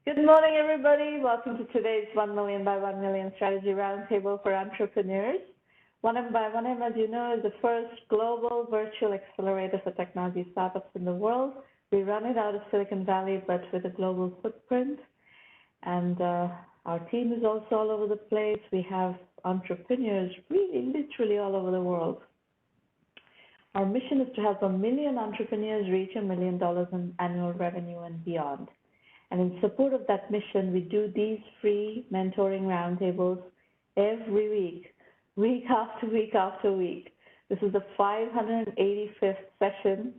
Good morning, everybody. Welcome to today's 1 Million by 1 Million Strategy Roundtable for Entrepreneurs. 1M by 1M, as you know, is the first global virtual accelerator for technology startups in the world. We run it out of Silicon Valley, but with a global footprint. And our team is also all over the place. We have entrepreneurs really literally all over the world. Our mission is to help 1 million entrepreneurs reach $1 million in annual revenue and beyond. And in support of that mission, we do these free mentoring roundtables every week after week after week. This is the 585th session.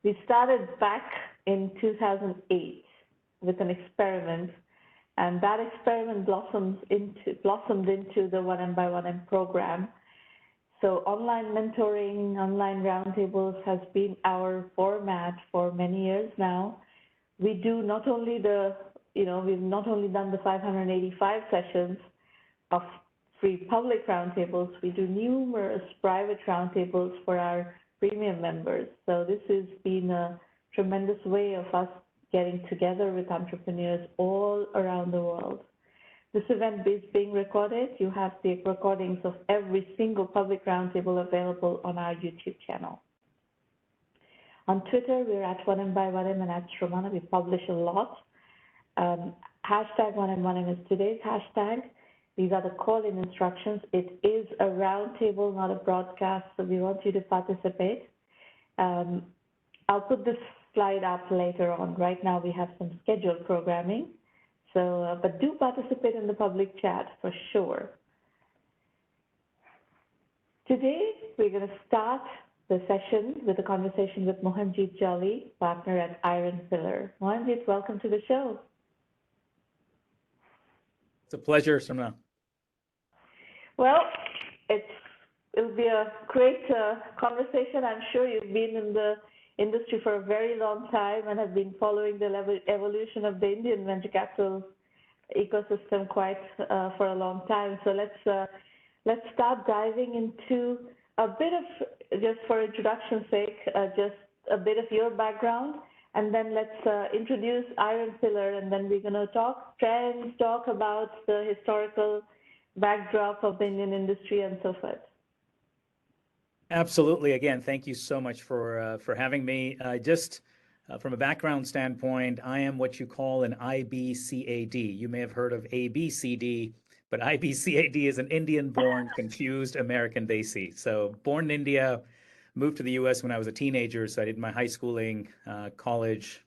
We started back in 2008 with an experiment, and that experiment blossomed into the 1M by 1M program. So online mentoring, online roundtables has been our format for many years now. We do not only we've not only done the 585 sessions of free public roundtables, we do numerous private roundtables for our premium members. So this has been a tremendous way of us getting together with entrepreneurs all around the world. This event is being recorded. You have the recordings of every single public roundtable available on our YouTube channel. On Twitter, we're at 1M by 1M and at Romana. We publish a lot. Hashtag 1M1M is today's hashtag. These are the call-in instructions. It is a roundtable, not a broadcast, so we want you to participate. I'll put this slide up later on. Right now, we have some scheduled programming. So, but do participate in the public chat for sure. Today, we're going to start the session with a conversation with Mohanjit Jolly, partner at Iron Pillar. Mohanjit, welcome to the show. It's a pleasure, Samna. Well, it'll be a great conversation. I'm sure you've been in the industry for a very long time and have been following the evolution of the Indian venture capital ecosystem quite for a long time. So let's start diving into a bit of, just for introduction's sake, just a bit of your background, and then let's introduce Iron Pillar, and then we're going to talk trends, talk about the historical backdrop of the Indian industry and so forth. Absolutely. Again, thank you so much for having me. Just from a background standpoint, I am what you call an IBCAD. You may have heard of ABCD, but IBCAD is an Indian-born, confused American Desi. So born in India, moved to the U.S. when I was a teenager. So I did my high schooling, college,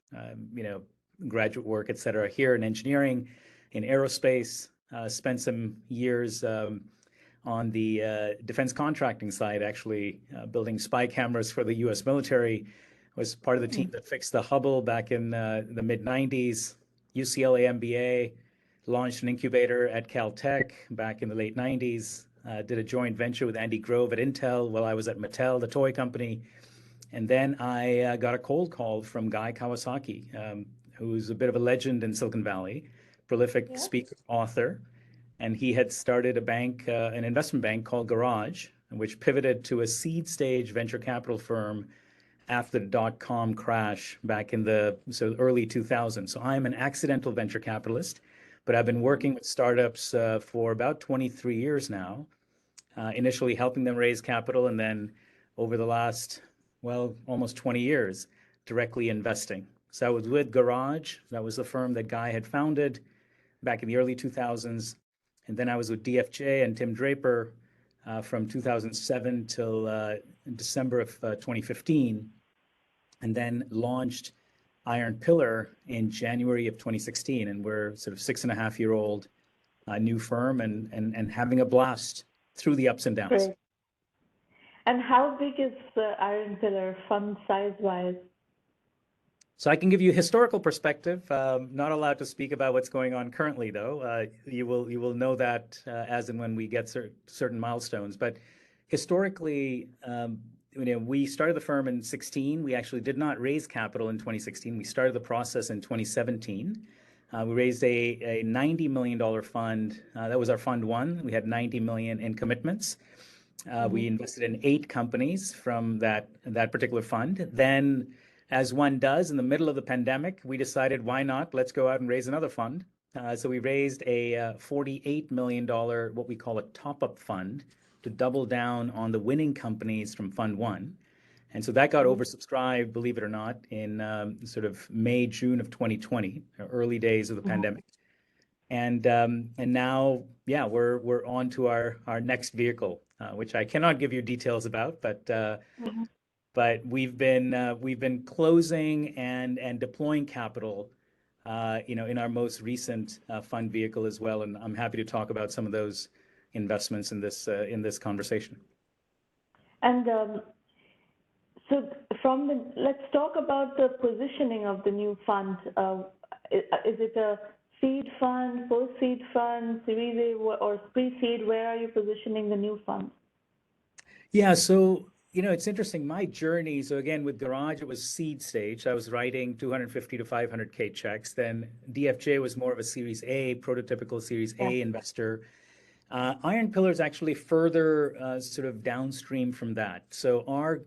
graduate work, et cetera, here in engineering, in aerospace. Spent some years on the defense contracting side, actually building spy cameras for the U.S. military. Was part of the team that fixed the Hubble back in the mid-90s. UCLA MBA, launched an incubator at Caltech back in the late 90s. Did a joint venture with Andy Grove at Intel while I was at Mattel, the toy company. And then I got a cold call from Guy Kawasaki, who's a bit of a legend in Silicon Valley, prolific speaker, author. And he had started a bank, an investment bank called Garage, which pivoted to a seed stage venture capital firm after the dot-com crash back in the early 2000s. So I'm an accidental venture capitalist, but I've been working with startups for about 23 years now, initially helping them raise capital, and then over the last, almost 20 years, directly investing. So I was with Garage. That was the firm that Guy had founded back in the early 2000s. And then I was with DFJ and Tim Draper from 2007 till December of 2015, and then launched Iron Pillar in January of 2016. And we're sort of 6.5-year-old new firm and having a blast through the ups and downs. Great. And how big is the Iron Pillar fund size-wise? So I can give you a historical perspective. Not allowed to speak about what's going on currently, though. You will know that as and when we get certain milestones. But historically, we started the firm in 2016. We actually did not raise capital in 2016. We started the process in 2017. We raised a $90 million fund. That was our fund one. We had $90 million in commitments. We invested in 8 companies from that particular fund. Then as one does in the middle of the pandemic, we decided, why not? Let's go out and raise another fund. So we raised a $48 million, what we call a top-up fund, to double down on the winning companies from Fund One. And so that got oversubscribed, believe it or not, in sort of May, June of 2020, early days of the pandemic. And now, yeah, we're on to our next vehicle, which I cannot give you details about, but we've been closing and deploying capital, in our most recent fund vehicle as well. And I'm happy to talk about some of those investments in this conversation. And so let's talk about the positioning of the new fund. Is it a seed fund, post-seed fund, Series A, or pre-seed? Where are you positioning the new fund? Yeah, so it's interesting. My journey. So again, with Garage, it was seed stage. I was writing 250 to 500K checks. Then DFJ was more of a Series A, prototypical Series A investor. Iron Pillar is actually further sort of downstream from that. So our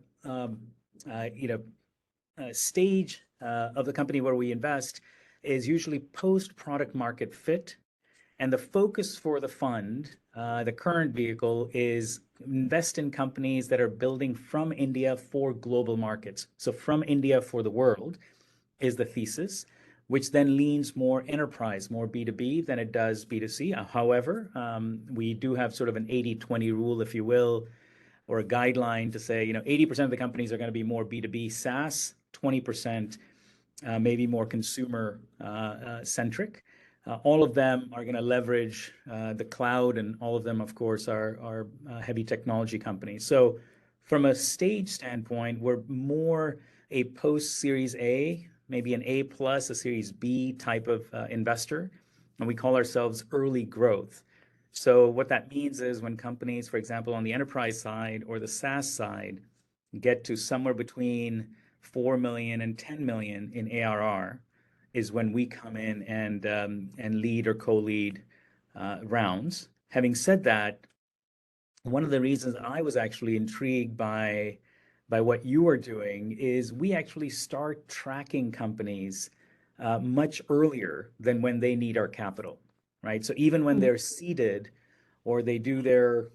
stage of the company where we invest is usually post product market fit. And the focus for the fund, the current vehicle, is invest in companies that are building from India for global markets. So from India for the world is the thesis, which then leans more enterprise, more B2B than it does B2C. However, we do have sort of an 80-20 rule, if you will, or a guideline to say, 80% of the companies are going to be more B2B SaaS, 20% maybe more consumer centric. All of them are going to leverage the cloud, and all of them, of course, are heavy technology companies. So from a stage standpoint, we're more a post-Series A, maybe an A plus, a Series B type of investor, and we call ourselves early growth. So what that means is when companies, for example, on the enterprise side or the SaaS side, get to somewhere between 4 million and 10 million in ARR, is when we come in and lead or co-lead rounds. Having said that, one of the reasons I was actually intrigued by what you are doing is we actually start tracking companies much earlier than when they need our capital, right? So even when they're seeded or they do their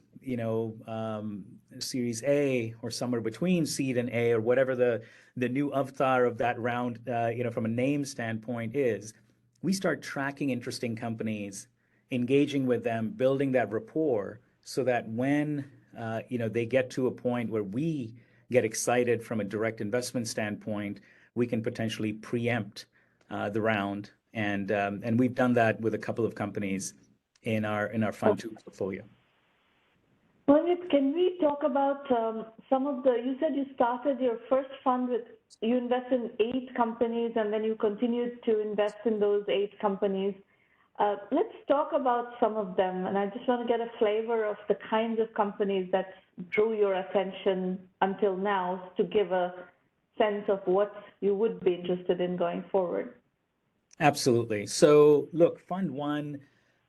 Series A or somewhere between seed and A, or whatever the new avatar of that round, from a name standpoint is, we start tracking interesting companies, engaging with them, building that rapport, so that when they get to a point where we get excited from a direct investment standpoint, we can potentially preempt the round, and we've done that with a couple of companies in our Fund 2 portfolio. Mohanjit, can we talk about you said you started your first fund you invest in 8 companies and then you continued to invest in those 8 companies. Let's talk about some of them. And I just want to get a flavor of the kinds of companies that drew your attention until now, to give a sense of what you would be interested in going forward. Absolutely. So look, Fund 1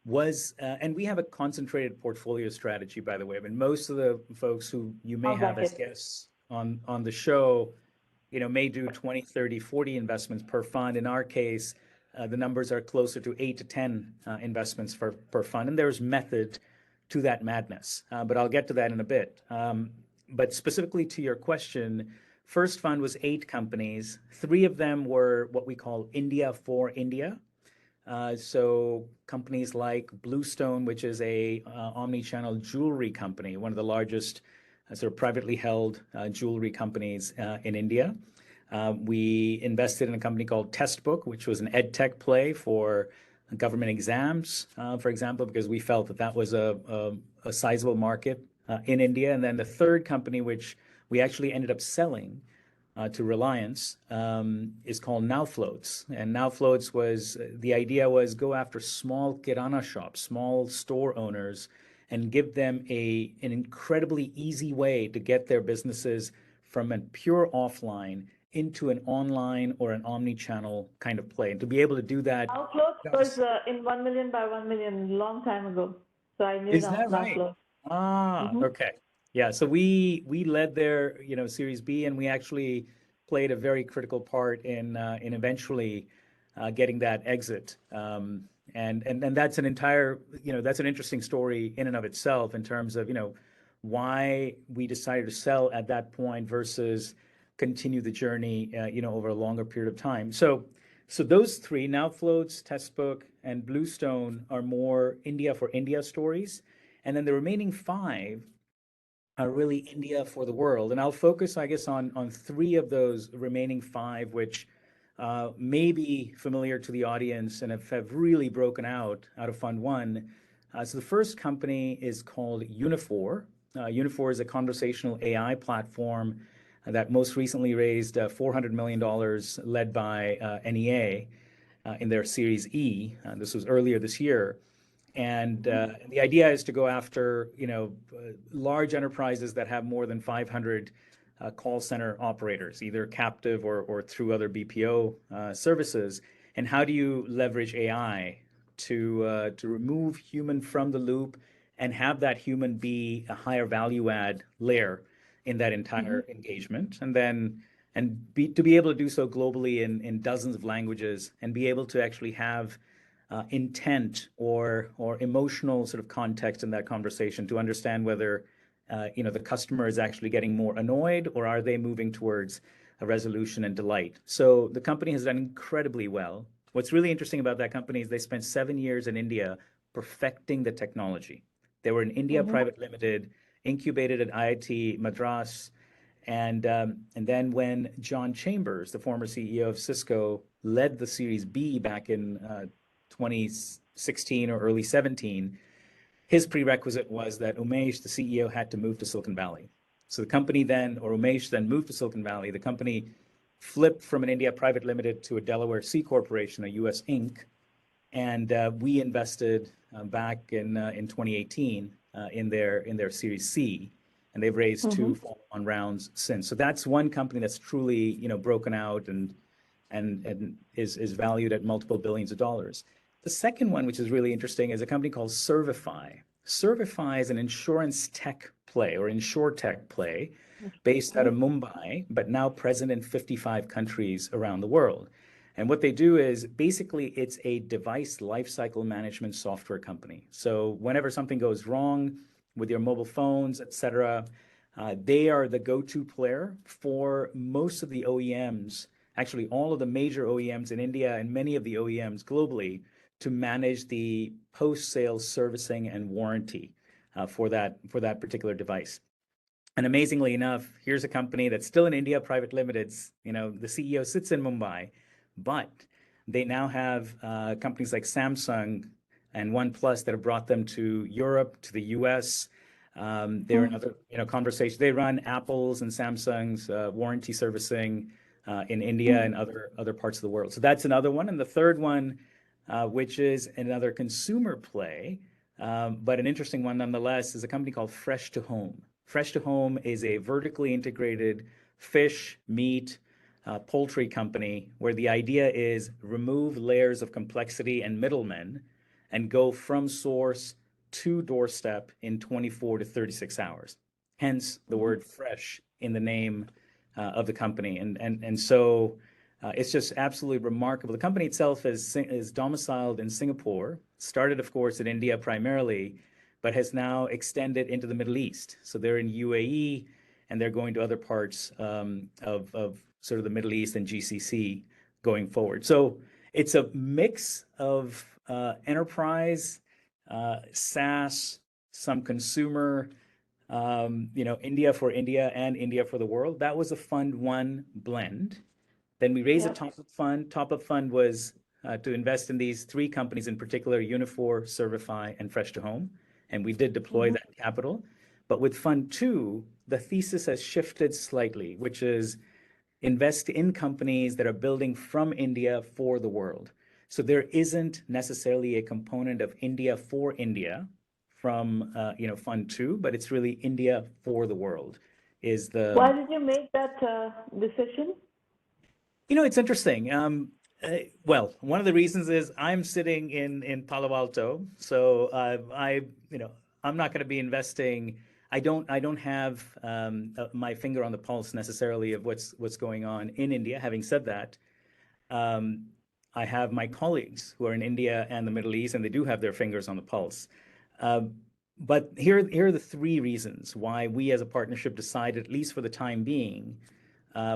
was, and we have a concentrated portfolio strategy, by the way. I mean, most of the folks who you may have as guests on the show, may do 20, 30, 40 investments per fund. In our case, the numbers are closer to 8 to 10 investments per fund. And there's method to that madness, but I'll get to that in a bit. But specifically to your question, first fund was 8 companies. 3 of them were what we call India for India. So companies like Bluestone, which is a omni-channel jewelry company, one of the largest sort of privately held jewelry companies in India. We invested in a company called Testbook, which was an ed tech play for government exams, for example, because we felt that was a sizable market in India. And then the third company, which we actually ended up selling to Reliance, is called NowFloats. And NowFloats the idea was go after small kirana shops, small store owners, and give them an incredibly easy way to get their businesses from a pure offline into an online or an omni-channel kind of play. And to be able to do that. NowFloats was in 1Mby1M long time ago. So I knew Is that right? NowFloats. Okay. Yeah. So we led their, Series B, and we actually played a very critical part in eventually getting that exit. And that's an entire, that's an interesting story in and of itself in terms of, why we decided to sell at that point versus continue the journey, over a longer period of time. So those three, Now Floats, Testbook, and Bluestone, are more India for India stories. And then the remaining five are really India for the world. And I'll focus, I guess, on three of those remaining five, which may be familiar to the audience and have really broken out of Fund One. So the first company is called Uniphore. Uniphore is a conversational AI platform that most recently raised $400 million, led by NEA in their Series E. This was earlier this year. And the idea is to go after, large enterprises that have more than 500 call center operators, either captive or through other BPO services. And how do you leverage AI to remove human from the loop and have that human be a higher value add layer in that entire engagement, and then to be able to do so globally in dozens of languages, and be able to actually have intent or emotional sort of context in that conversation to understand whether the customer is actually getting more annoyed, or are they moving towards a resolution and delight. So the company has done incredibly well. What's really interesting about that company is they spent 7 years in India perfecting the technology. They were in India Private Limited, incubated at IIT Madras, and then when John Chambers, the former CEO of Cisco, led the Series B back in 2016 or early 17, his prerequisite was that Umesh, the CEO, had to move to Silicon Valley. So the company then, or Umesh then moved to Silicon Valley. The company flipped from an India Private Limited to a Delaware C Corporation, a US Inc., and we invested back in 2018 in their Series C, and they've raised two follow-on rounds since. So that's one company that's truly broken out and is valued at multiple billions of dollars. The second one, which is really interesting, is a company called Servify. Servify is an insurance tech play, or insurtech play, based out of Mumbai, but now present in 55 countries around the world. And what they do is basically it's a device lifecycle management software company. So whenever something goes wrong with your mobile phones, et cetera, they are the go-to player for most of the OEMs, actually all of the major OEMs in India and many of the OEMs globally, to manage the post-sale servicing and warranty for that particular device. And amazingly enough, here's a company that's still in India Private Limited. The CEO sits in Mumbai, but they now have companies like Samsung and OnePlus that have brought them to Europe, to the US. They're in other conversations. They run Apple's and Samsung's warranty servicing in India and other parts of the world. So that's another one. And the third one, which is another consumer play, but an interesting one nonetheless, is a company called Fresh to Home. Fresh to Home is a vertically integrated fish, meat, poultry company where the idea is remove layers of complexity and middlemen and go from source to doorstep in 24 to 36 hours. Hence the word fresh in the name of the company. And so it's just absolutely remarkable. The company itself is domiciled in Singapore, started, of course, in India primarily, but has now extended into the Middle East. So they're in UAE, and they're going to other parts of sort of the Middle East and GCC going forward. So it's a mix of enterprise, SaaS, some consumer, India for India and India for the world. That was a Fund One blend. Then we raised a top-up fund. Top-up fund was to invest in these three companies in particular: Uniphore, Servify, and Fresh to Home. And we did deploy that capital. But with Fund Two, the thesis has shifted slightly, which is invest in companies that are building from India for the world. So there isn't necessarily a component of India for India from Fund Two, but it's really India for the world. Why did you make that decision? It's interesting. Well, one of the reasons is I'm sitting in Palo Alto, so I'm not going to be investing. I don't have my finger on the pulse necessarily of what's going on in India. Having said that, um, I have my colleagues who are in India and the Middle East, and they do have their fingers on the pulse. Uh, but here are the three reasons why we as a partnership decided, at least for the time being,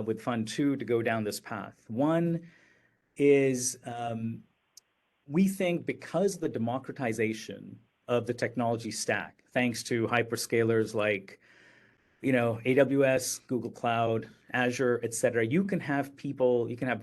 with Fund 2 to go down this path. One is we think because of the democratization of the technology stack, thanks to hyperscalers like AWS, Google Cloud, Azure, et cetera, you can have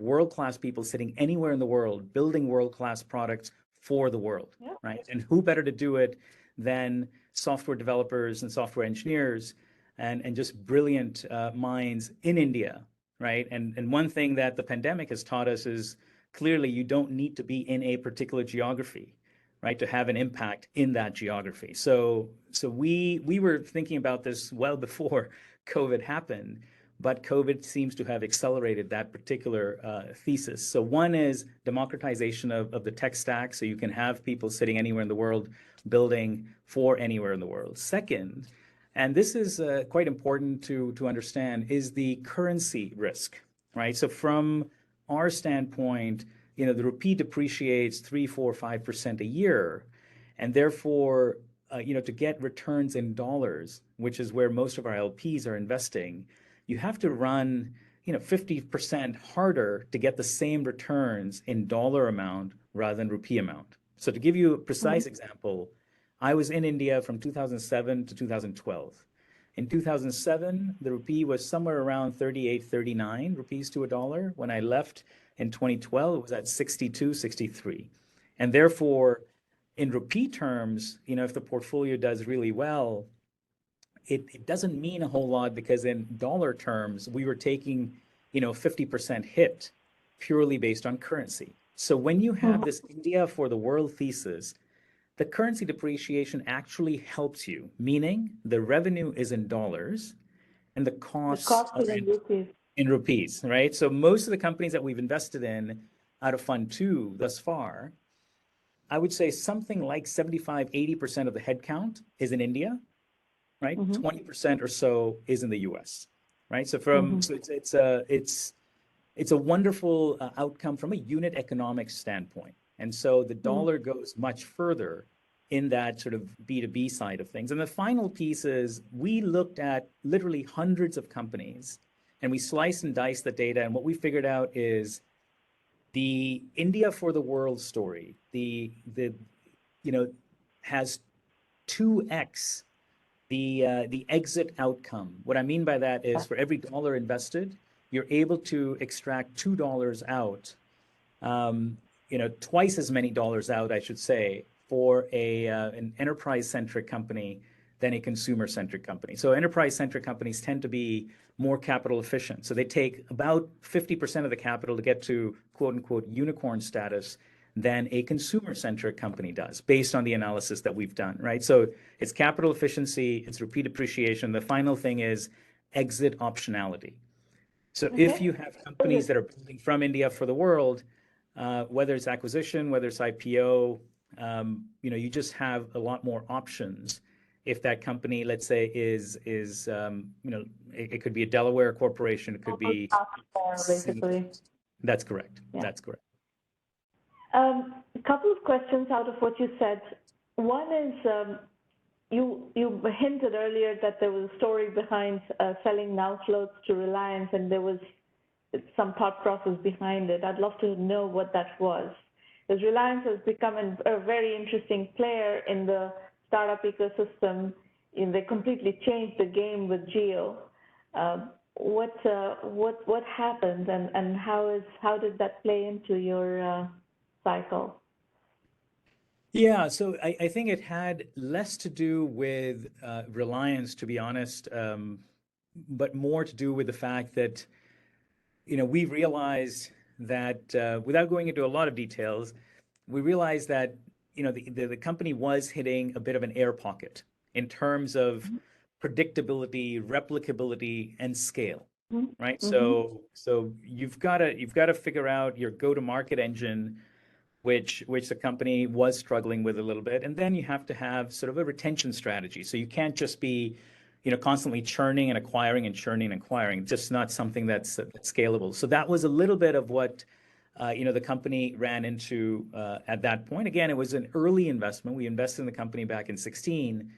world-class people sitting anywhere in the world building world-class products for the world, Yeah. right? And who better to do it than software developers and software engineers and just brilliant minds in India, right? And one thing that the pandemic has taught us is clearly you don't need to be in a particular geography, right, to have an impact in that geography. So we were thinking about this well before COVID happened, but COVID seems to have accelerated that particular thesis. So one is democratization of the tech stack, so you can have people sitting anywhere in the world building for anywhere in the world. Second, and this is quite important to understand, is the currency risk, right? So from our standpoint, the rupee depreciates 3, 4, 5% a year, and therefore, to get returns in dollars, which is where most of our LPs are investing, you have to run, 50% harder to get the same returns in dollar amount rather than rupee amount. So to give you a precise example, I was in India from 2007 to 2012. In 2007, the rupee was somewhere around 38, 39 rupees to a dollar. When I left in 2012, it was at 62, 63. And therefore, in rupee terms, if the portfolio does really well, it doesn't mean a whole lot because in dollar terms, we were taking, 50% hit purely based on currency. So when you have this India for the world thesis, the currency depreciation actually helps you, meaning the revenue is in dollars and the The costs cost are is in rupees. in rupees, right? So most of the companies that we've invested in out of Fund 2 thus far, I would say something like 75, 80% of the headcount is in India, right? 20% or so is in the US, right? So it's a wonderful outcome from a unit economics standpoint. And so the dollar goes much further in that sort of B2B side of things. And the final piece is we looked at literally hundreds of companies and we sliced and diced the data. And what we figured out is the India for the world story, has 2x the exit outcome. What I mean by that is for every dollar invested, you're able to extract $2 out, twice as many dollars out, I should say, for an enterprise-centric company than a consumer-centric company. So enterprise-centric companies tend to be more capital efficient. So they take about 50% of the capital to get to quote unquote unicorn status than a consumer-centric company does based on the analysis that we've done, right? So it's capital efficiency, it's repeat appreciation. The final thing is exit optionality. So if you have companies that are building from India for the world, whether it's acquisition, whether it's IPO, you just have a lot more options. If that company, let's say, is it could be a Delaware corporation, it could be basically. That's correct. Yeah. That's correct. A couple of questions out of what you said. One is you hinted earlier that there was a story behind selling now floats to Reliance, and there was some thought process behind it. I'd love to know what that was, because Reliance has become a very interesting player in the startup ecosystem. And they completely changed the game with Geo. What happened, and how did that play into your cycle? Yeah, so I think it had less to do with Reliance, to be honest, but more to do with the fact that, we realized that without going into a lot of details, we realized that, the company was hitting a bit of an air pocket in terms of predictability, replicability, and scale, right? So you've got to figure out your go-to-market engine, which the company was struggling with a little bit. And then you have to have sort of a retention strategy. So you can't just be constantly churning and acquiring and churning and acquiring, just not something that's scalable. So that was a little bit of what, the company ran into at that point. Again, it was an early investment. We invested in the company back in 16,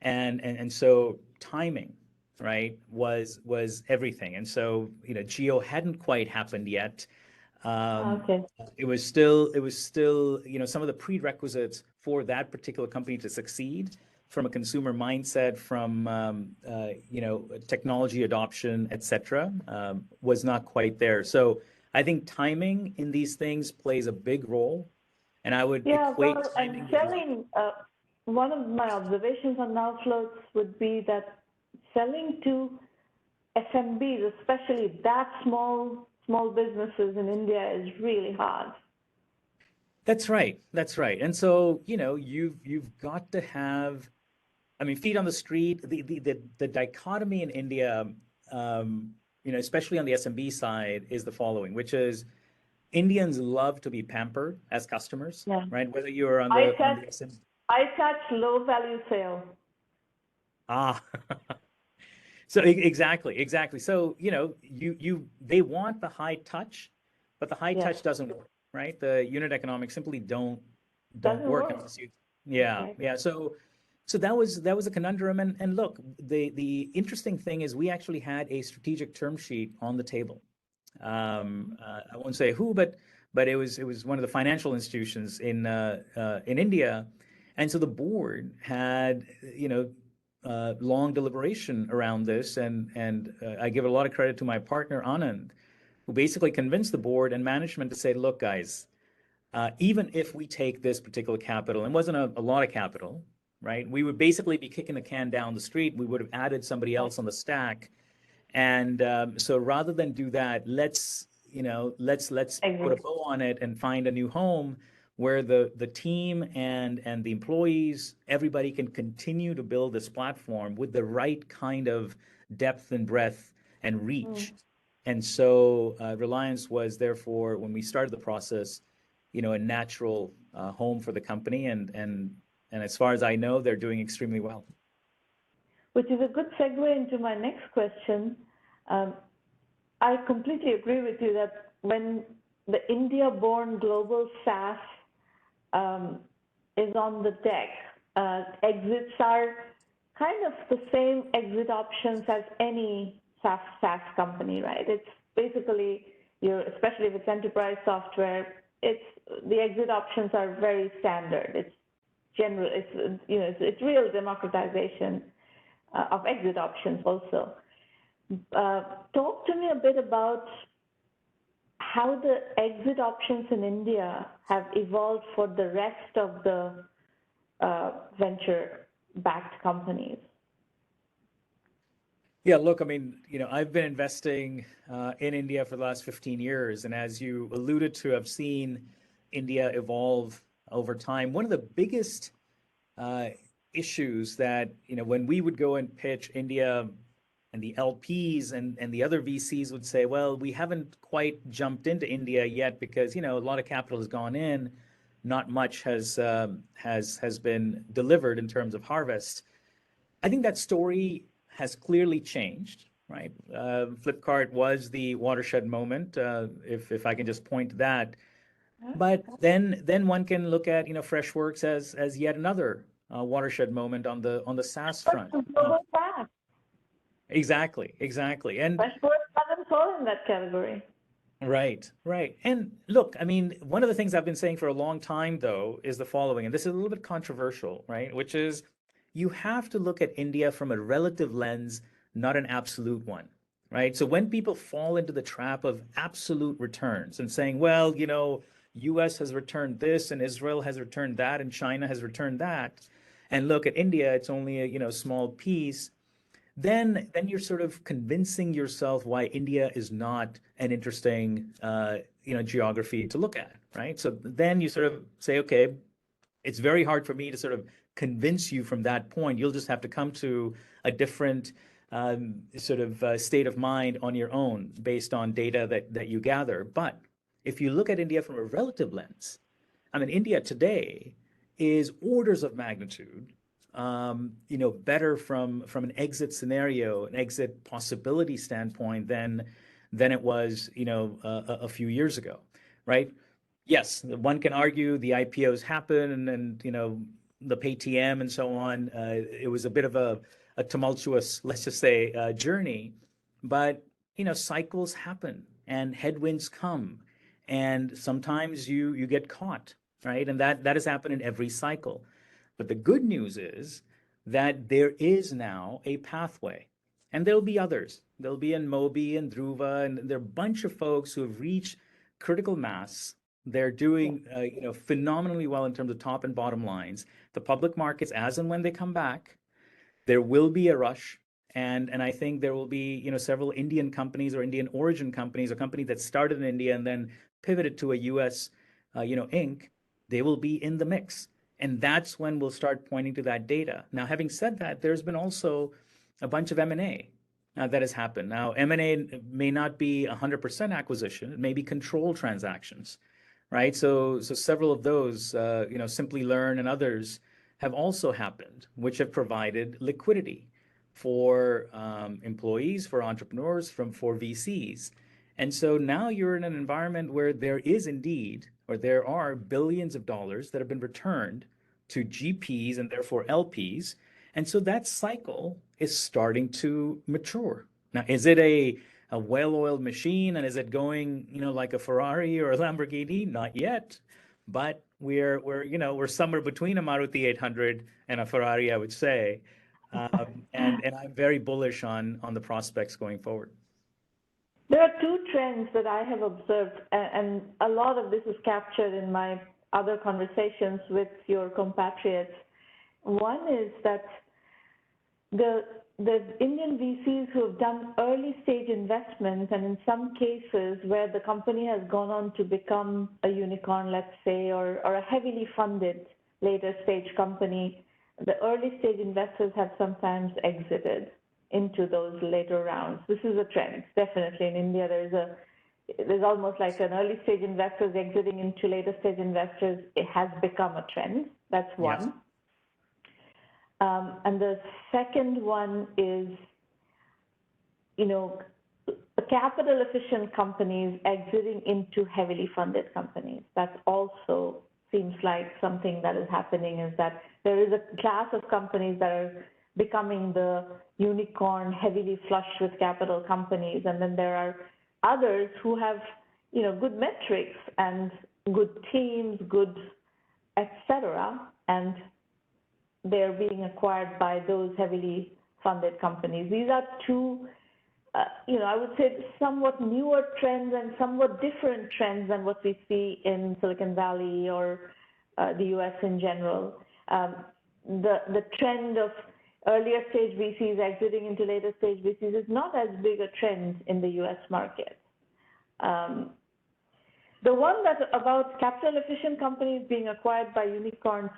and so timing, right, was everything. And so, Geo hadn't quite happened yet. Okay. It was still, some of the prerequisites for that particular company to succeed from a consumer mindset, from technology adoption, et cetera, was not quite there. So I think timing in these things plays a big role, and I would Yeah, equate well, and timing with luck. selling, one of my observations on now floats would be that selling to SMBs, especially that small businesses in India, is really hard. That's right. That's right. And so, you've got to have, I mean, feet on the street. The dichotomy in India, especially on the SMB side, is the following, which is Indians love to be pampered as customers, Yeah. right? Whether you're on I the touch, SMB. I touch low value sale. Ah, so exactly. So, they want the high touch, but the high Yes. touch doesn't work, right? The unit economics simply don't Doesn't work work. unless you, yeah, Right. yeah. So that was a conundrum. And look, the interesting thing is we actually had a strategic term sheet on the table. I won't say who, but it was one of the financial institutions in India, and so the board had long deliberation around this, and I give a lot of credit to my partner Anand, who basically convinced the board and management to say, look, guys, even if we take this particular capital, and it wasn't a lot of capital, right? We would basically be kicking the can down the street. We would have added somebody else on the stack, and so rather than do that, let's put a Agree. bow on it and find a new home where the team and the employees, everybody can continue to build this platform with the right kind of depth and breadth and reach. And so Reliance was therefore, when we started the process, a natural home for the company, and as far as I know, they're doing extremely well. Which is a good segue into my next question. Um, I completely agree with you that when the India-born global SaaS is on the deck, exits are kind of the same exit options as any SaaS company, right? It's basically, especially if it's enterprise software, the exit options are very standard. It's general. It's real democratization of exit options also. Talk to me a bit about how the exit options in India have evolved for the rest of the venture-backed companies. Yeah, look, I mean, I've been investing in India for the last 15 years, and as you alluded to, I've seen India evolve over time. One of the biggest issues that, when we would go and pitch India, and the LPs and the other VCs would say, well, we haven't quite jumped into India yet because, a lot of capital has gone in, not much has been delivered in terms of harvest. I think that story has clearly changed, right? Flipkart was the watershed moment, if I can just point to that. But then one can look at, Freshworks as yet another watershed moment on the SaaS front. Global SaaS. Exactly. And Freshworks doesn't fall in that category. right. And look, I mean, one of the things I've been saying for a long time, though, is the following, and this is a little bit controversial, right? Which is you have to look at India from a relative lens, not an absolute one, right? So when people fall into the trap of absolute returns and saying, well, US has returned this and Israel has returned that and China has returned that, and look at India, it's only a small piece, then you're sort of convincing yourself why India is not an interesting geography to look at, right? So then you sort of say, okay, it's very hard for me to sort of convince you from that point. You'll just have to come to a different state of mind on your own based on data that you gather. But if you look at India from a relative lens, I mean, India today is orders of magnitude better from an exit scenario, an exit possibility standpoint than it was, a few years ago, right? Yes, one can argue the IPOs happen and the PayTM and so on. It was a bit of a tumultuous, let's just say, journey, but cycles happen and headwinds come, and sometimes you get caught, right? And that has happened in every cycle. But the good news is that there is now a pathway, and there'll be others. There'll be Mobi and Dhruva, and there are a bunch of folks who have reached critical mass. They're doing, phenomenally well in terms of top and bottom lines. The public markets, as and when they come back, there will be a rush, and I think there will be, several Indian companies or Indian origin companies or companies that started in India and then pivoted to a U.S. Inc. They will be in the mix, and that's when we'll start pointing to that data. Now, having said that, there's been also a bunch of M&A that has happened. Now, M&A may not be 100% acquisition; it may be controlled transactions, right? So several of those, Simply Learn and others have also happened, which have provided liquidity for employees, for entrepreneurs, for VCs. And so now you're in an environment where there is indeed, or there are billions of dollars that have been returned to GPs and therefore LPs. And so that cycle is starting to mature. Now, is it a well-oiled machine, and is it going, like a Ferrari or a Lamborghini? Not yet, but we're somewhere between a Maruti 800 and a Ferrari, I would say, and I'm very bullish on the prospects going forward. There are two trends that I have observed, and a lot of this is captured in my other conversations with your compatriots. One is that the Indian VCs who have done early stage investments, and in some cases where the company has gone on to become a unicorn, let's say, or a heavily funded later stage company, the early stage investors have sometimes exited into those later rounds. This is a trend, definitely. In India, there's almost like an early stage investors exiting into later stage investors. It has become a trend. That's one. Yes. And the second one is, capital efficient companies exiting into heavily funded companies. That also seems like something that is happening, is that there is a class of companies that are becoming the unicorn, heavily flushed with capital companies. And then there are others who have, good metrics and good teams, good, et cetera, and they're being acquired by those heavily funded companies. These are two, I would say somewhat newer trends and somewhat different trends than what we see in Silicon Valley or the US in general. The trend of earlier stage VCs exiting into later stage VCs is not as big a trend in the US market. The one that about capital efficient companies being acquired by unicorns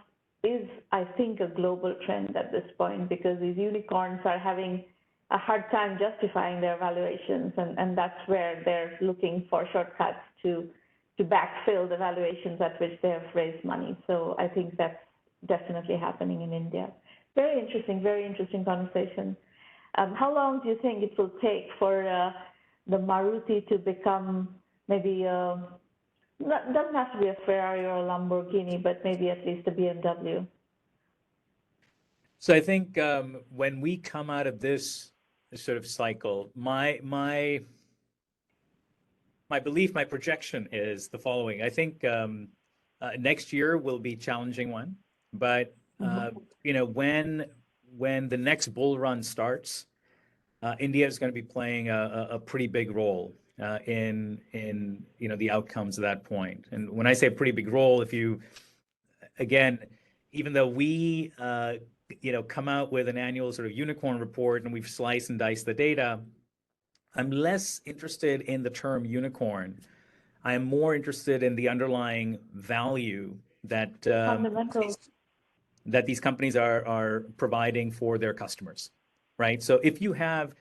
is, I think, a global trend at this point, because these unicorns are having a hard time justifying their valuations, and that's where they're looking for shortcuts to backfill the valuations at which they have raised money. So I think that's definitely happening in India. Very interesting conversation. How long do you think it will take for the Maruti to become maybe doesn't have to be a Ferrari or a Lamborghini, but maybe at least a BMW? So I think when we come out of this sort of cycle, my belief, my projection is the following. I think next year will be a challenging one, but when the next bull run starts, India is going to be playing a pretty big role in the outcomes of that point. And when I say a pretty big role, even though we come out with an annual sort of unicorn report and we've sliced and diced the data, I'm less interested in the term unicorn. I am more interested in the underlying value that these companies are providing for their customers, right? So if you have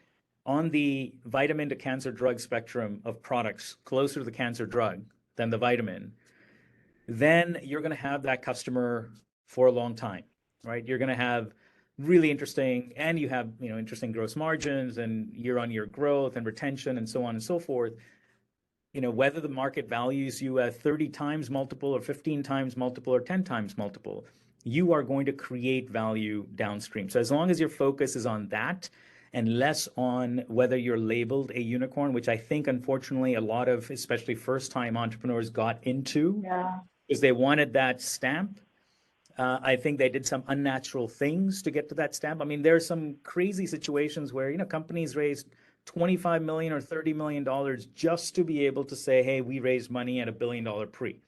on the vitamin to cancer drug spectrum of products closer to the cancer drug than the vitamin, then you're going to have that customer for a long time, right? You're going to have really interesting, and you have, interesting gross margins and year-on-year growth and retention and so on and so forth. Whether the market values you at 30 times multiple or 15 times multiple or 10 times multiple, you are going to create value downstream. So as long as your focus is on that and less on whether you're labeled a unicorn, which I think, unfortunately, a lot of, especially first-time entrepreneurs got into, because they wanted that stamp. I think they did some unnatural things to get to that stamp. I mean, there's some crazy situations where, companies raised $25 million or $30 million just to be able to say, hey, we raised money at $1 billion pre.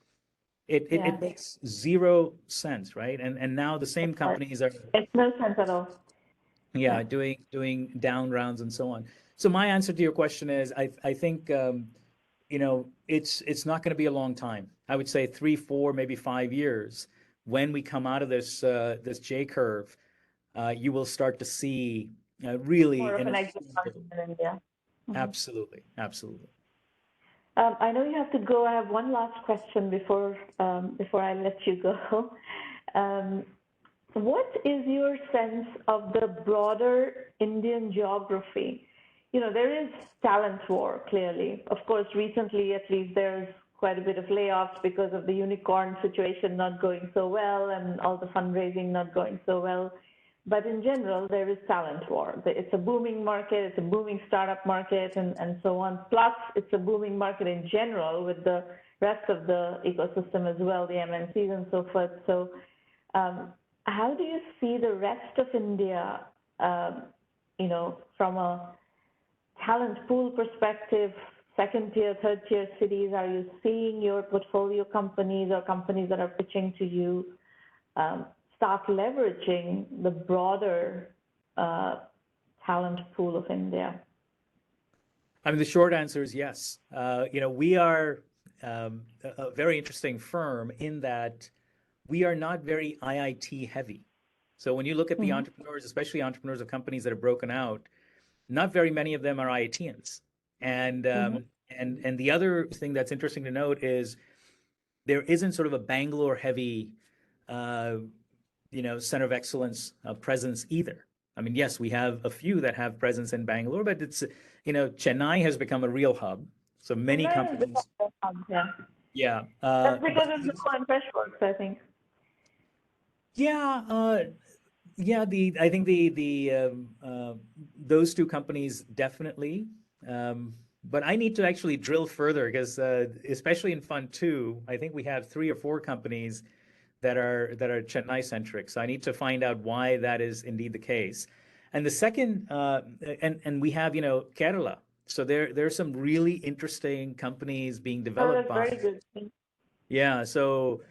It makes zero sense, right? And now the same companies are. It's no sense at all. Yeah, doing down rounds and so on. So my answer to your question is, I think, it's not going to be a long time. I would say 3, 4, maybe 5 years. When we come out of this J curve, you will start to see really more of an exit in India. Absolutely. I know you have to go. I have one last question before I let you go. What is your sense of the broader Indian geography? There is talent war, clearly. Of course, recently, at least, there's quite a bit of layoffs because of the unicorn situation not going so well and all the fundraising not going so well. But in general, there is talent war. It's a booming market, it's a booming startup market, and so on. Plus, it's a booming market in general with the rest of the ecosystem as well, the MNCs and so forth. So how do you see the rest of India, from a talent pool perspective, second tier, third tier cities? Are you seeing your portfolio companies or companies that are pitching to you start leveraging the broader talent pool of India? I mean, the short answer is yes. We are a very interesting firm in that we are not very IIT heavy. So when you look at the entrepreneurs, especially entrepreneurs of companies that have broken out, not very many of them are IITians. And the other thing that's interesting to note is there isn't sort of a Bangalore heavy center of excellence presence either. I mean, yes, we have a few that have presence in Bangalore, but it's, Chennai has become a real hub. So many companies. Yeah. That's because of the Freshworks, I think. Yeah. I think those two companies definitely. But I need to actually drill further because, especially in Fund 2, I think we have 3 or 4 companies that are Chennai centric. So I need to find out why that is indeed the case. And the second, and we have, Kerala. So there's some really interesting companies being developed by. Very good. Yeah. So,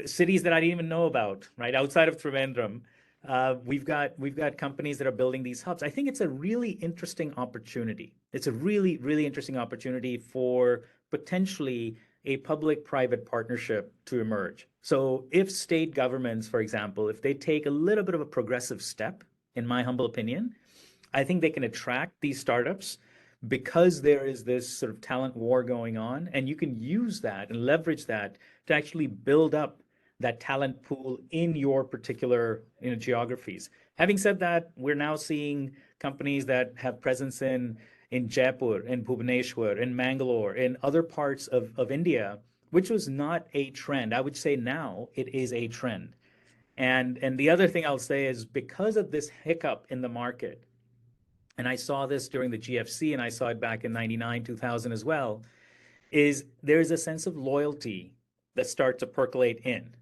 cities that I didn't even know about, right? Outside of Trivandrum, we've got companies that are building these hubs. I think it's a really interesting opportunity. It's a really, really interesting opportunity for potentially a public-private partnership to emerge. So if state governments, for example, if they take a little bit of a progressive step, in my humble opinion, I think they can attract these startups because there is this sort of talent war going on, and you can use that and leverage that to actually build up that talent pool in your particular geographies. Having said that, we're now seeing companies that have presence in Jaipur, in Bhubaneswar, in Mangalore, in other parts of India, which was not a trend. I would say now it is a trend. And the other thing I'll say is because of this hiccup in the market, and I saw this during the GFC and I saw it back in 99, 2000 as well, is there's a sense of loyalty that starts to percolate in.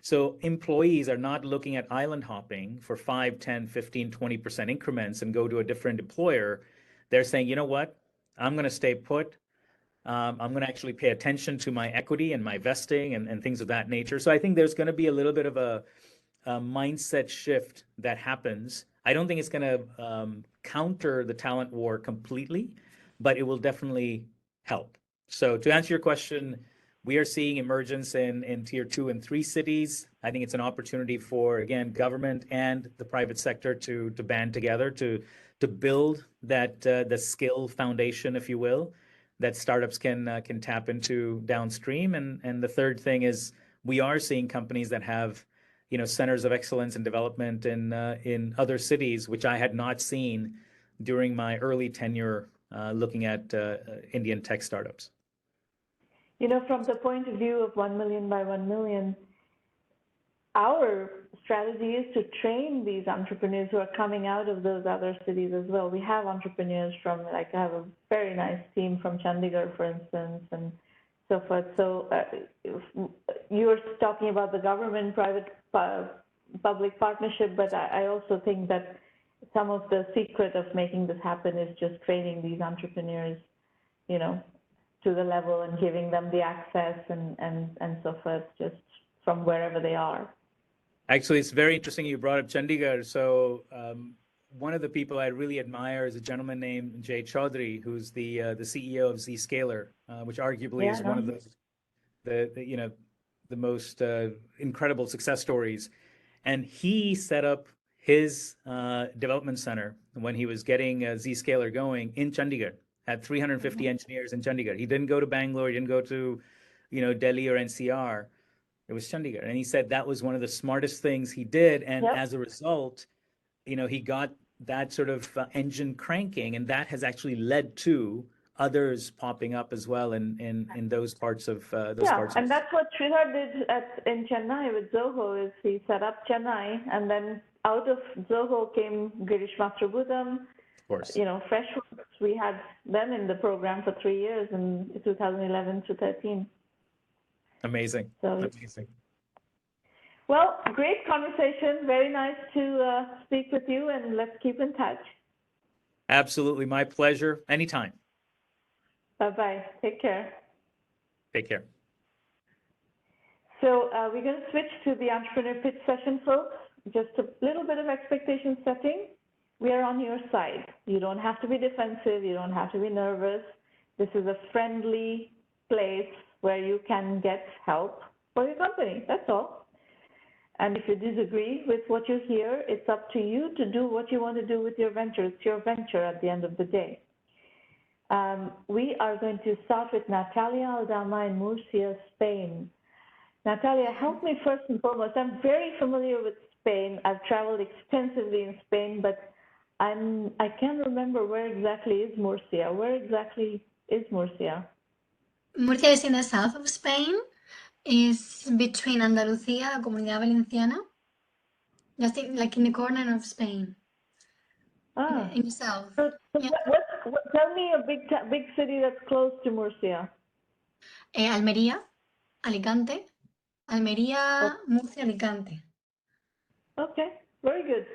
So employees are not looking at island hopping for 5, 10, 15, 20% increments and go to a different employer. They're saying, you know what, I'm going to stay put. I'm going to actually pay attention to my equity and my vesting and things of that nature. So I think there's going to be a little bit of a mindset shift that happens. I don't think it's going to counter the talent war completely, but it will definitely help. So to answer your question, we are seeing emergence in tier 2 and 3 cities. I think it's an opportunity for, again, government and the private sector to band together to build that the skill foundation, if you will, that startups can tap into downstream. And the third thing is we are seeing companies that have centers of excellence and development in other cities, which I had not seen during my early tenure looking at Indian tech startups. From the point of view of 1 million by 1 million, our strategy is to train these entrepreneurs who are coming out of those other cities as well. We have entrepreneurs from, I have a very nice team from Chandigarh, for instance, and so forth. So you were talking about the government-private public partnership, but I also think that some of the secret of making this happen is just training these entrepreneurs, to the level and giving them the access and so forth, just from wherever they are. Actually, it's very interesting you brought up Chandigarh. So one of the people I really admire is a gentleman named Jay Chaudhary, who's the CEO of Zscaler, which arguably is one of the most incredible success stories. And he set up his development center when he was getting Zscaler going in Chandigarh. Had 350 engineers in Chandigarh. He didn't go to Bangalore. He didn't go to, Delhi or NCR. It was Chandigarh. And he said that was one of the smartest things he did. And as a result, he got that sort of engine cranking, and that has actually led to others popping up as well in those parts of and that's what Sridhar did in Chennai with Zoho. Is he set up Chennai, and then out of Zoho came Girish Matrubhudam. Of course, Freshworks. We had them in the program for 3 years in 2011 to 13. Amazing. Amazing. Well, great conversation. Very nice to speak with you, and let's keep in touch. Absolutely. My pleasure. Anytime. Bye-bye. Take care. Take care. So we're going to switch to the entrepreneur pitch session, folks. Just a little bit of expectation setting. We are on your side. You don't have to be defensive. You don't have to be nervous. This is a friendly place where you can get help for your company. That's all. And if you disagree with what you hear, it's up to you to do what you want to do with your venture. It's your venture at the end of the day. We are going to start with Natalia Aldama in Mucia, Spain. Natalia, help me first and foremost. I'm very familiar with Spain. I've traveled extensively in Spain, but I can't remember where exactly is Murcia. Where exactly is Murcia? Murcia is in the south of Spain. It's between Andalucía and Comunidad Valenciana. Just in the corner of Spain. In the south. So tell me a big city that's close to Murcia. Almería, Alicante. Almería, Murcia, Alicante. Okay, very good.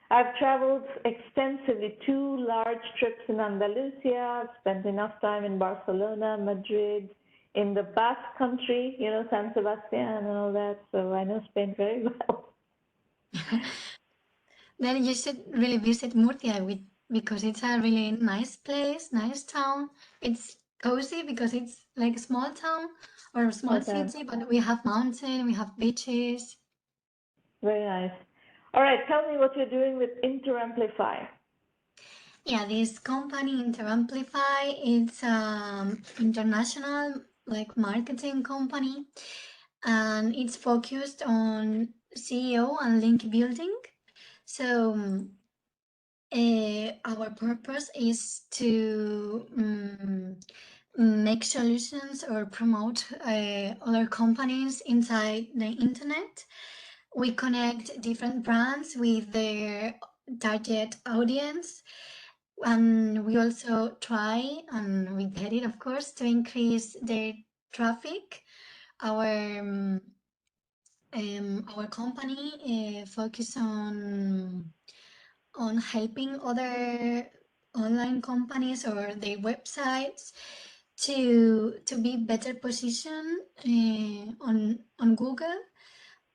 I've traveled extensively, 2 large trips in Andalusia. I've spent enough time in Barcelona, Madrid, in the Basque country, San Sebastian and all that. So I know Spain very well. Then you should really visit Murcia because it's a really nice place, nice town. It's cozy because it's like a small town or a small city, but we have mountains, we have beaches. Very nice. All right, tell me what you're doing with Interamplify. Yeah, this company, Interamplify, it's international marketing company, and it's focused on CEO and link building. So our purpose is to make solutions or promote other companies inside the internet. We connect different brands with their target audience, and we also try, and we get it, of course, to increase their traffic. Our company focus on helping other online companies or their websites to be better positioned on Google.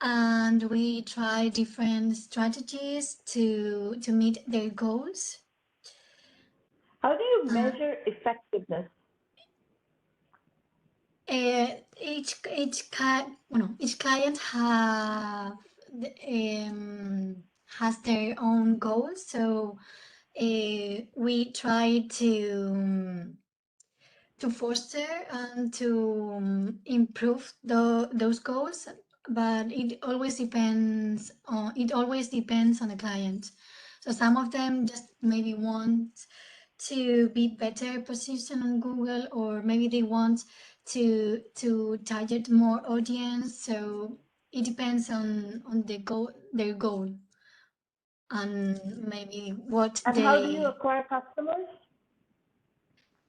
And we try different strategies to meet their goals. How do you measure effectiveness? Each client has their own goals, so we try to foster and to improve those goals but it always depends on the client. So some of them just maybe want to be better positioned on Google, or maybe they want to target more audience. So it depends on their goal, and maybe what And how do you acquire customers?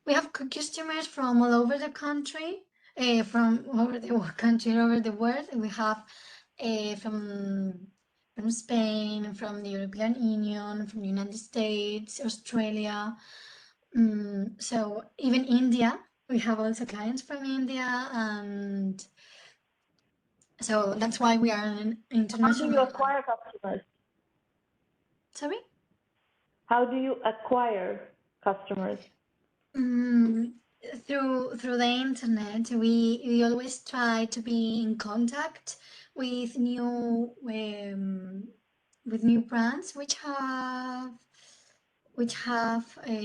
we have customers from all over the country, from all over the country, all over the world. We have from Spain, from the European Union, from the United States, Australia. So even India, we have also clients from India, and so that's why we are an How do you international. acquire customers? Sorry? How do you acquire customers? Through the internet, we always try to be in contact with new brands which have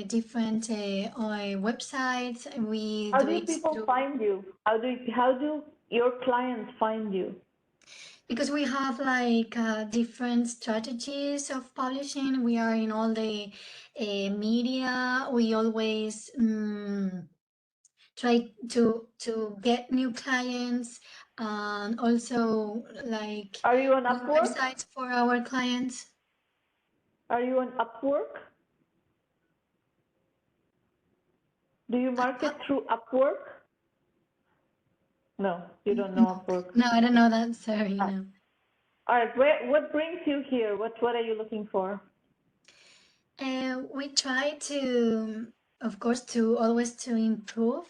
different websites. We How do do it people find you? How do your clients find you? because we have like different strategies of publishing. We are in all the media. We always try to get new clients, and also like Are you on new Upwork? websites for our clients. Are you on Upwork? Do you market through Upwork? No, you don't know Upwork. No, I don't know that. Sorry, no. All right, what brings you here? What are you looking for? We try to, of course, to always to improve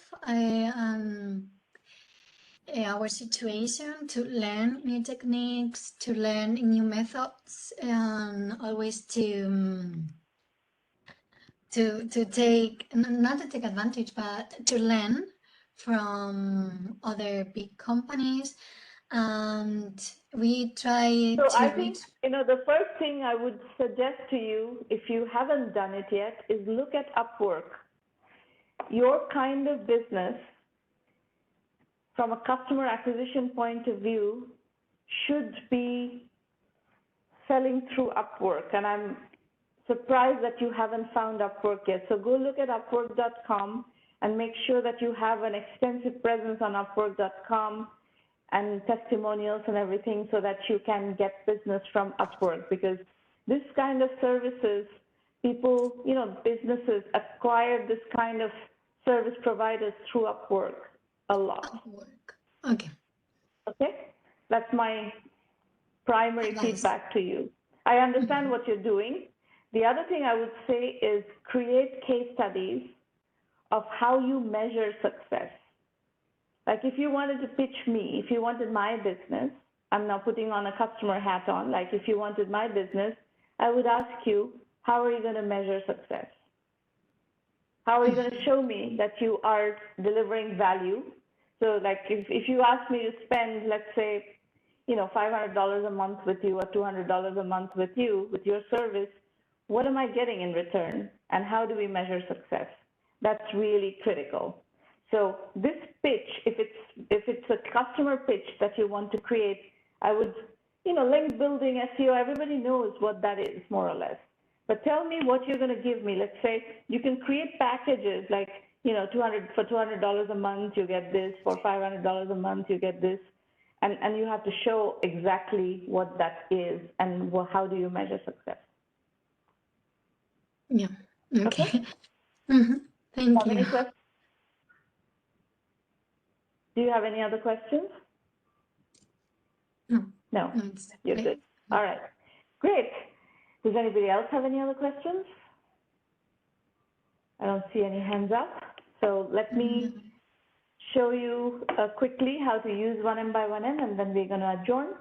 our situation, to learn new techniques, to learn new methods, and always to take, not to take advantage, but to learn from other big companies. And we try So to I think, the first thing I would suggest to you, if you haven't done it yet, is look at Upwork. Your kind of business, from a customer acquisition point of view, should be selling through Upwork. And I'm surprised that you haven't found Upwork yet. So go look at Upwork.com and make sure that you have an extensive presence on Upwork.com and testimonials and everything, so that you can get business from Upwork. Because this kind of services, people, businesses acquire this kind of service providers through Upwork a lot. Upwork. Okay. Okay? That's my primary feedback to you. I understand what you're doing. The other thing I would say is create case studies of how you measure success. Like if you wanted to pitch me, if you wanted my business, I'm now putting on a customer hat on, like if you wanted my business, I would ask you, how are you going to measure success? How are you going to show me that you are delivering value? So like if you ask me to spend, let's say, $500 a month with you or $200 a month with you, with your service, what am I getting in return? And how do we measure success? That's really critical. So this pitch, if it's a customer pitch that you want to create, I would, link building, SEO, everybody knows what that is, more or less. But tell me what you're going to give me. Let's say you can create packages like, for $200 a month, you get this. For $500 a month, you get this. And you have to show exactly what that is and how do you measure success. Yeah. Okay. Thank you. Any questions? Do you have any other questions? No. You're good. All right. Great. Does anybody else have any other questions? I don't see any hands up. So let me show you quickly how to use 1M1M, and then we're going to adjourn.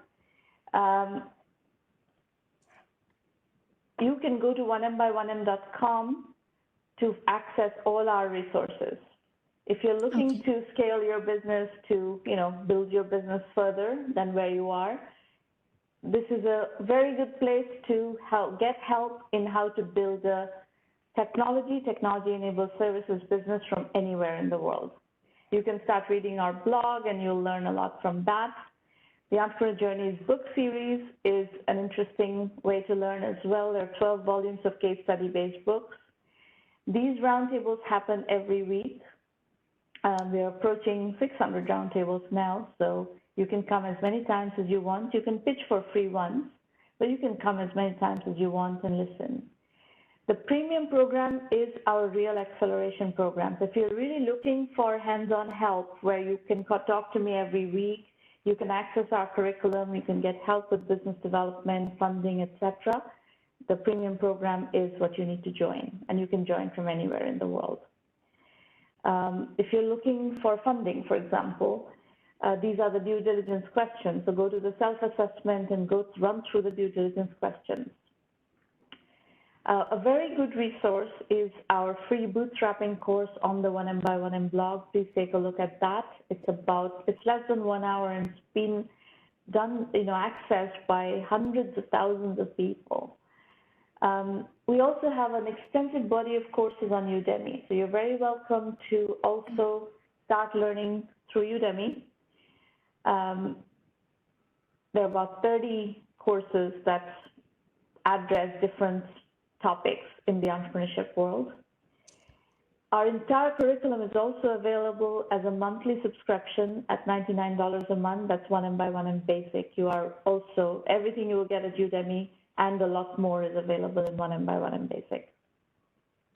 You can go to 1M1M.com to access all our resources. If you're looking to scale your business, to build your business further than where you are, this is a very good place to get help in how to build a technology-enabled services business from anywhere in the world. You can start reading our blog and you'll learn a lot from that. The Entrepreneur Journeys book series is an interesting way to learn as well. There are 12 volumes of case study-based books. These roundtables happen every week. We're approaching 600 roundtables now, so you can come as many times as you want. You can pitch for free ones, but you can come as many times as you want and listen. The premium program is our real acceleration program. So if you're really looking for hands-on help where you can talk to me every week, you can access our curriculum, you can get help with business development, funding, etc. The premium program is what you need to join, and you can join from anywhere in the world. If you're looking for funding, for example, these are the due diligence questions. So go to the self-assessment and run through the due diligence questions. A very good resource is our free bootstrapping course on the 1M1M blog. Please take a look at that. It's less than 1 hour, and it's been done, accessed by hundreds of thousands of people. We also have an extensive body of courses on Udemy. So you're very welcome to also start learning through Udemy. There are about 30 courses that address different topics in the entrepreneurship world. Our entire curriculum is also available as a monthly subscription at $99 a month. That's 1M1M Basic. Everything you will get at Udemy and a lot more is available in 1M1M Basic.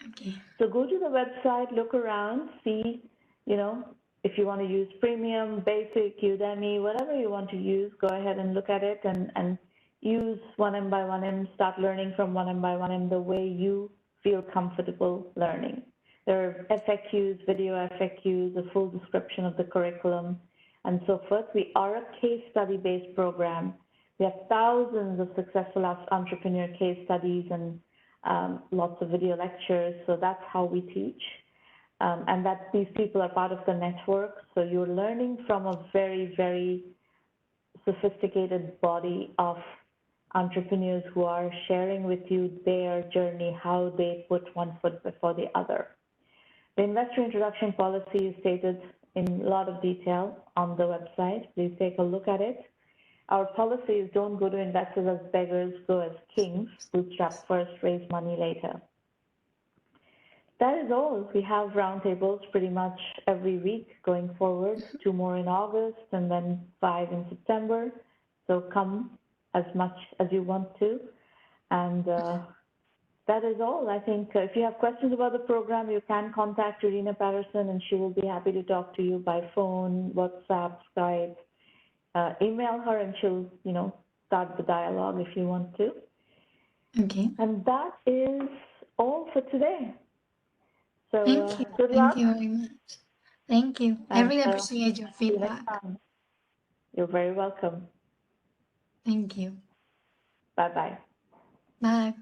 Okay. So go to the website, look around, see, if you want to use premium, basic, Udemy, whatever you want to use, go ahead and look at it and use 1M1M, start learning from 1M1M the way you feel comfortable learning. There are FAQs, video FAQs, a full description of the curriculum, and so forth. We are a case study-based program. We have thousands of successful entrepreneur case studies and lots of video lectures, so that's how we teach. And that these people are part of the network, so you're learning from a very, very sophisticated body of entrepreneurs who are sharing with you their journey, how they put one foot before the other. The investor introduction policy is stated in a lot of detail on the website. Please take a look at it. Our policy is don't go to investors as beggars, go as kings, bootstrap first, raise money later. That is all. We have roundtables pretty much every week going forward, 2 more in August and then 5 in September. So come as much as you want to. And that is all. I think if you have questions about the program, you can contact Irina Patterson and she will be happy to talk to you by phone, WhatsApp, Skype. Email her and she'll, start the dialogue if you want to. Okay. And that is all for today. So Thank you. good luck. Thank you very much. Thank you. I really appreciate your see you next feedback. time. You're very welcome. Thank you. Bye-bye. Bye.